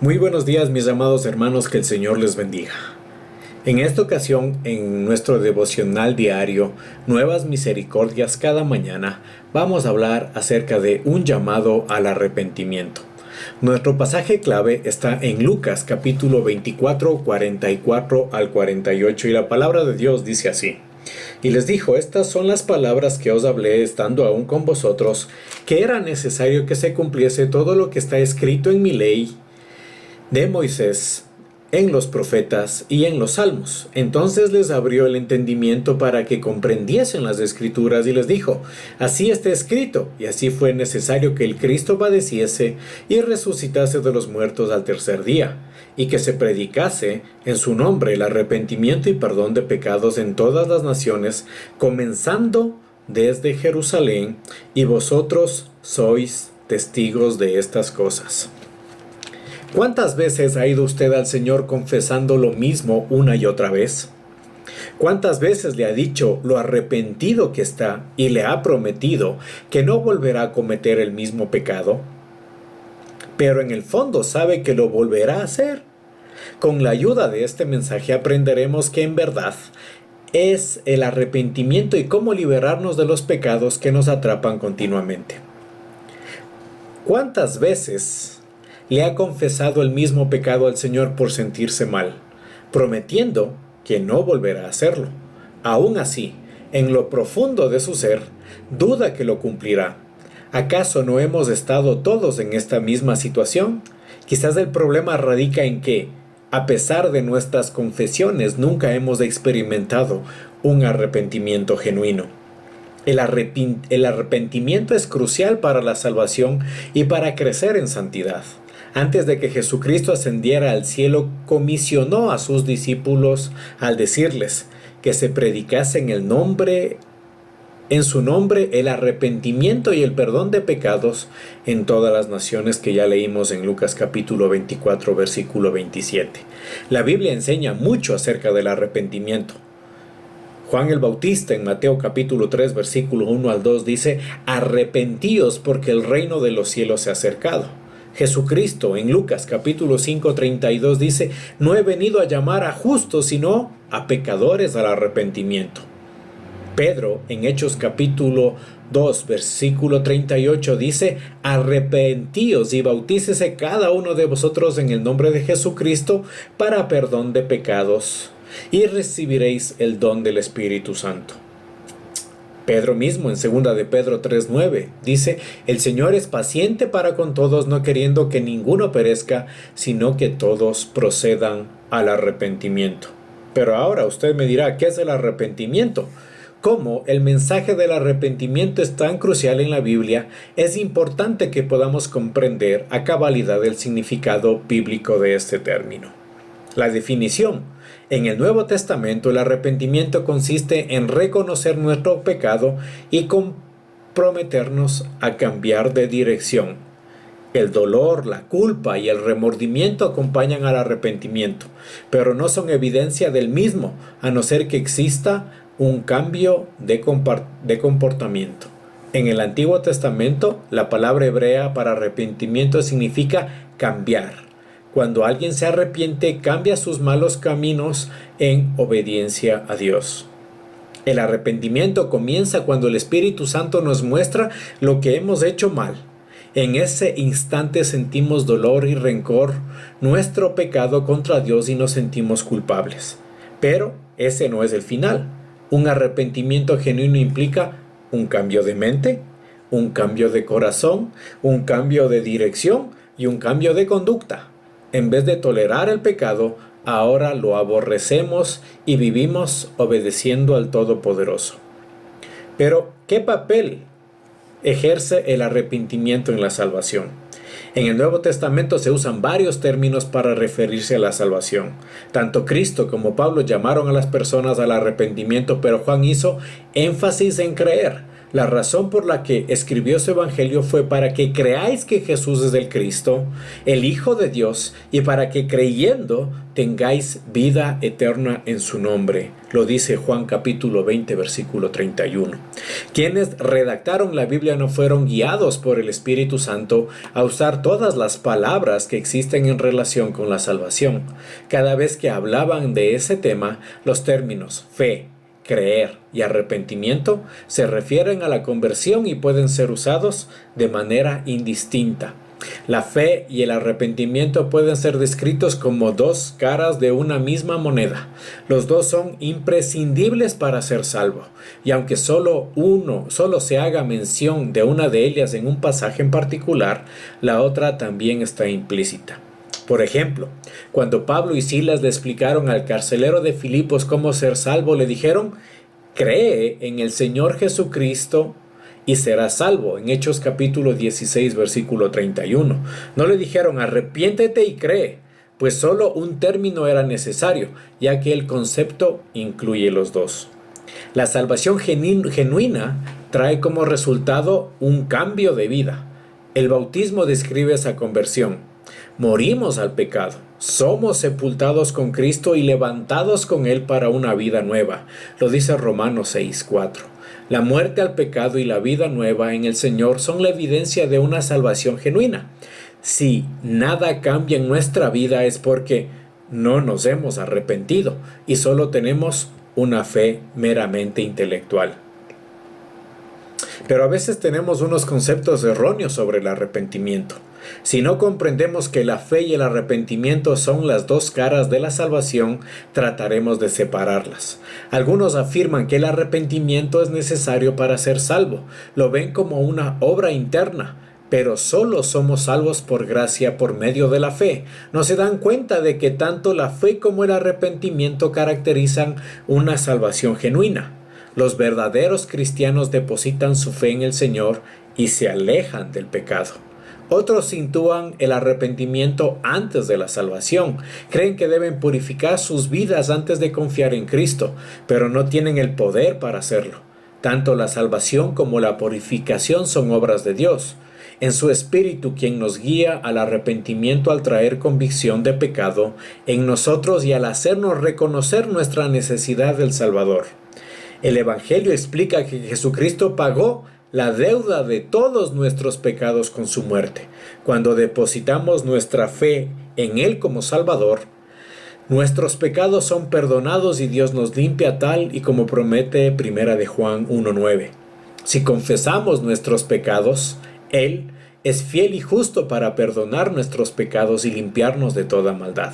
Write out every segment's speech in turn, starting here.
Muy buenos días, mis amados hermanos, que el Señor les bendiga. En esta ocasión, en nuestro devocional diario, Nuevas Misericordias cada mañana, vamos a hablar acerca de un llamado al arrepentimiento. Nuestro pasaje clave está en Lucas capítulo 24, 44 al 48, y la palabra de Dios dice así: Y les dijo: estas son las palabras que os hablé estando aún con vosotros, que era necesario que se cumpliese todo lo que está escrito en mi ley de Moisés, en los profetas y en los salmos. Entonces les abrió el entendimiento para que comprendiesen las escrituras, y les dijo: así está escrito, y así fue necesario que el Cristo padeciese y resucitase de los muertos al tercer día, y que se predicase en su nombre el arrepentimiento y perdón de pecados en todas las naciones, comenzando desde Jerusalén, y vosotros sois testigos de estas cosas. ¿Cuántas veces ha ido usted al Señor confesando lo mismo una y otra vez? ¿Cuántas veces le ha dicho lo arrepentido que está y le ha prometido que no volverá a cometer el mismo pecado? Pero en el fondo sabe que lo volverá a hacer. Con la ayuda de este mensaje aprenderemos que en verdad es el arrepentimiento y cómo liberarnos de los pecados que nos atrapan continuamente. ¿Cuántas veces le ha confesado el mismo pecado al Señor por sentirse mal, prometiendo que no volverá a hacerlo? Aún así, en lo profundo de su ser, duda que lo cumplirá. ¿Acaso no hemos estado todos en esta misma situación? Quizás el problema radica en que, a pesar de nuestras confesiones, nunca hemos experimentado un arrepentimiento genuino. El arrepentimiento es crucial para la salvación y para crecer en santidad. Antes de que Jesucristo ascendiera al cielo, comisionó a sus discípulos al decirles que se predicase en su nombre el arrepentimiento y el perdón de pecados en todas las naciones, que ya leímos en Lucas capítulo 24, versículo 27. La Biblia enseña mucho acerca del arrepentimiento. Juan el Bautista en Mateo capítulo 3, versículo 1 al 2 dice: arrepentíos porque el reino de los cielos se ha acercado. Jesucristo en Lucas capítulo 5, 32 dice: no he venido a llamar a justos, sino a pecadores al arrepentimiento. Pedro en Hechos capítulo 2, versículo 38 dice: arrepentíos y bautícese cada uno de vosotros en el nombre de Jesucristo para perdón de pecados, y recibiréis el don del Espíritu Santo. Pedro mismo en 2 de Pedro 3:9 dice: el Señor es paciente para con todos, no queriendo que ninguno perezca, sino que todos procedan al arrepentimiento. Pero ahora usted me dirá: ¿qué es el arrepentimiento? Como el mensaje del arrepentimiento es tan crucial en la Biblia, es importante que podamos comprender a cabalidad el significado bíblico de este término. La definición: en el Nuevo Testamento, el arrepentimiento consiste en reconocer nuestro pecado y comprometernos a cambiar de dirección. El dolor, la culpa y el remordimiento acompañan al arrepentimiento, pero no son evidencia del mismo, a no ser que exista un cambio de comportamiento. En el Antiguo Testamento, la palabra hebrea para arrepentimiento significa cambiar. Cuando alguien se arrepiente, cambia sus malos caminos en obediencia a Dios. El arrepentimiento comienza cuando el Espíritu Santo nos muestra lo que hemos hecho mal. En ese instante sentimos dolor y rencor, nuestro pecado contra Dios, y nos sentimos culpables. Pero ese no es el final. Un arrepentimiento genuino implica un cambio de mente, un cambio de corazón, un cambio de dirección y un cambio de conducta. En vez de tolerar el pecado, ahora lo aborrecemos y vivimos obedeciendo al Todopoderoso. Pero, ¿qué papel ejerce el arrepentimiento en la salvación? En el Nuevo Testamento se usan varios términos para referirse a la salvación. Tanto Cristo como Pablo llamaron a las personas al arrepentimiento, pero Juan hizo énfasis en creer. La razón por la que escribió su evangelio fue para que creáis que Jesús es el Cristo, el Hijo de Dios, y para que creyendo tengáis vida eterna en su nombre. Lo dice Juan capítulo 20, versículo 31. Quienes redactaron la Biblia no fueron guiados por el Espíritu Santo a usar todas las palabras que existen en relación con la salvación. Cada vez que hablaban de ese tema, los términos fe, creer y arrepentimiento se refieren a la conversión y pueden ser usados de manera indistinta. La fe y el arrepentimiento pueden ser descritos como dos caras de una misma moneda. Los dos son imprescindibles para ser salvo, y aunque solo se haga mención de una de ellas en un pasaje en particular, la otra también está implícita. Por ejemplo, cuando Pablo y Silas le explicaron al carcelero de Filipos cómo ser salvo, le dijeron: cree en el Señor Jesucristo y serás salvo, en Hechos capítulo 16, versículo 31. No le dijeron arrepiéntete y cree, pues solo un término era necesario, ya que el concepto incluye los dos. La salvación genuina trae como resultado un cambio de vida. El bautismo describe esa conversión. Morimos al pecado, somos sepultados con Cristo y levantados con Él para una vida nueva. Lo dice Romanos 6:4. La muerte al pecado y la vida nueva en el Señor son la evidencia de una salvación genuina. Si nada cambia en nuestra vida es porque no nos hemos arrepentido y solo tenemos una fe meramente intelectual. Pero a veces tenemos unos conceptos erróneos sobre el arrepentimiento. Si no comprendemos que la fe y el arrepentimiento son las dos caras de la salvación, trataremos de separarlas. Algunos afirman que el arrepentimiento es necesario para ser salvo. Lo ven como una obra interna, pero solo somos salvos por gracia por medio de la fe. No se dan cuenta de que tanto la fe como el arrepentimiento caracterizan una salvación genuina. Los verdaderos cristianos depositan su fe en el Señor y se alejan del pecado. Otros sitúan el arrepentimiento antes de la salvación. Creen que deben purificar sus vidas antes de confiar en Cristo, pero no tienen el poder para hacerlo. Tanto la salvación como la purificación son obras de Dios. En su Espíritu, quien nos guía al arrepentimiento al traer convicción de pecado en nosotros y al hacernos reconocer nuestra necesidad del Salvador. El Evangelio explica que Jesucristo pagó la deuda de todos nuestros pecados con su muerte. Cuando depositamos nuestra fe en Él como Salvador, nuestros pecados son perdonados y Dios nos limpia tal y como promete 1 de Juan 1:9. Si confesamos nuestros pecados, Él es fiel y justo para perdonar nuestros pecados y limpiarnos de toda maldad.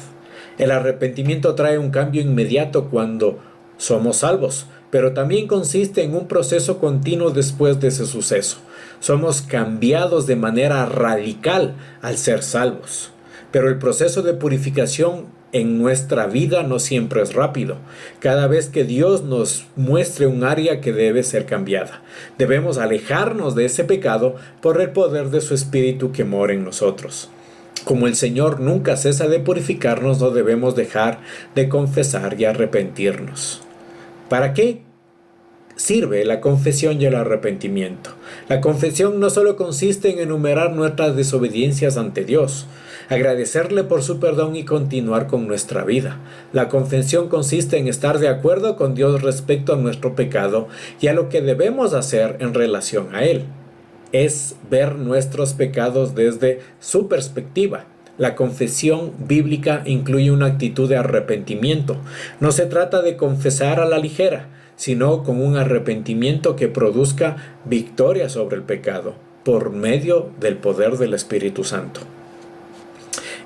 El arrepentimiento trae un cambio inmediato cuando somos salvos, pero también consiste en un proceso continuo después de ese suceso. Somos cambiados de manera radical al ser salvos. Pero el proceso de purificación en nuestra vida no siempre es rápido. Cada vez que Dios nos muestre un área que debe ser cambiada, debemos alejarnos de ese pecado por el poder de su Espíritu que mora en nosotros. Como el Señor nunca cesa de purificarnos, no debemos dejar de confesar y arrepentirnos. ¿Para qué sirve la confesión y el arrepentimiento? La confesión no solo consiste en enumerar nuestras desobediencias ante Dios, agradecerle por su perdón y continuar con nuestra vida. La confesión consiste en estar de acuerdo con Dios respecto a nuestro pecado y a lo que debemos hacer en relación a Él. Es ver nuestros pecados desde su perspectiva. La confesión bíblica incluye una actitud de arrepentimiento. No se trata de confesar a la ligera, sino con un arrepentimiento que produzca victoria sobre el pecado por medio del poder del Espíritu Santo.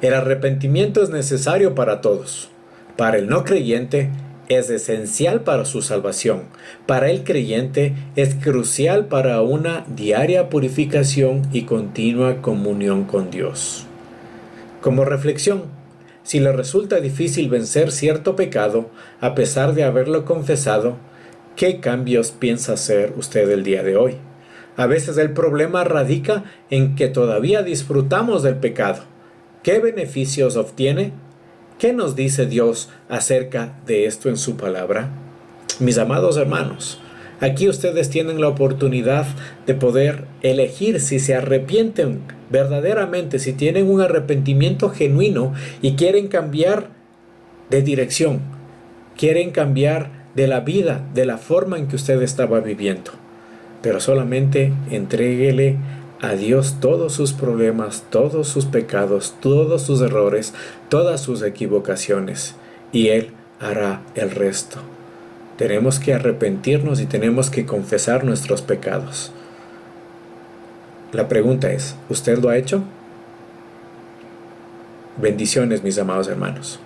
El arrepentimiento es necesario para todos. Para el no creyente es esencial para su salvación. Para el creyente es crucial para una diaria purificación y continua comunión con Dios. Como reflexión, si le resulta difícil vencer cierto pecado, a pesar de haberlo confesado, ¿qué cambios piensa hacer usted el día de hoy? A veces el problema radica en que todavía disfrutamos del pecado. ¿Qué beneficios obtiene? ¿Qué nos dice Dios acerca de esto en su palabra? Mis amados hermanos, Aquí ustedes tienen la oportunidad de poder elegir si se arrepienten verdaderamente, si tienen un arrepentimiento genuino y quieren cambiar de dirección, quieren cambiar de la vida, de la forma en que usted estaba viviendo. Pero solamente entréguele a Dios todos sus problemas, todos sus pecados, todos sus errores, todas sus equivocaciones, y Él hará el resto. Tenemos que arrepentirnos y tenemos que confesar nuestros pecados. La pregunta es, ¿usted lo ha hecho? Bendiciones, mis amados hermanos.